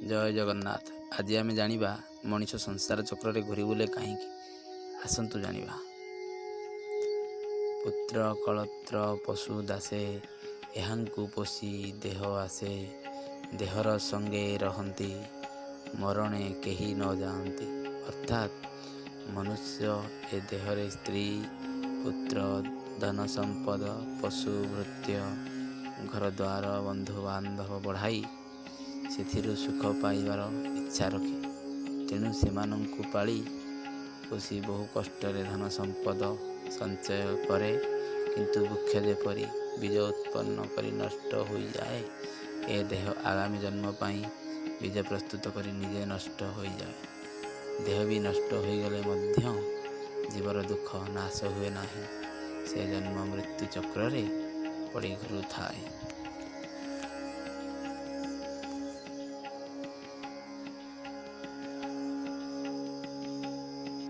ଜୟ ଜଗନ୍ନାଥ। ଆଜି ଆମେ ଜାଣିବା ମଣିଷ ସଂସାର ଚକ୍ରରେ ଘୁରି ବୁଲେ କାହିଁକି। ଆସନ୍ତୁ ଜାଣିବା। ପୁତ୍ର କଳତ୍ର ପଶୁ ଦାସେ, ଏହାଙ୍କୁ ପୋଷି ଦେହ ଆସେ। ଦେହର ସଙ୍ଗେ ରହନ୍ତି, ମରଣେ କେହି ନ ଯାଆନ୍ତି। ଅର୍ଥାତ୍ ମନୁଷ୍ୟ ଏ ଦେହରେ ସ୍ତ୍ରୀ, ପୁତ୍ର, ଧନ ସମ୍ପଦ, ପଶୁ ଭୃତ୍ୟ, ଘରଦ୍ୱାର, ବନ୍ଧୁବାନ୍ଧବ ବଢ଼ାଇ ସେଥିରୁ ସୁଖ ପାଇବାର ଇଚ୍ଛା ରଖେ। ତେଣୁ ସେମାନଙ୍କୁ ପାଳି ପୋଷି ବହୁ କଷ୍ଟରେ ଧନ ସମ୍ପଦ ସଞ୍ଚୟ କରେ। କିନ୍ତୁ ବୃକ୍ଷ ଯେପରି ବୀଜ ଉତ୍ପନ୍ନ କରି ନଷ୍ଟ ହୋଇଯାଏ, ଏ ଦେହ ଆଗାମୀ ଜନ୍ମ ପାଇଁ ବୀଜ ପ୍ରସ୍ତୁତ କରି ନିଜେ ନଷ୍ଟ ହୋଇଯାଏ। ଦେହ ବି ନଷ୍ଟ ହୋଇଗଲେ ମଧ୍ୟ ଜୀବର ଦୁଃଖ ନାଶ ହୁଏ ନାହିଁ। ସେ ଜନ୍ମ ମୃତ୍ୟୁ ଚକ୍ରରେ ପଡ଼ି ଘୁରୁଥାଏ।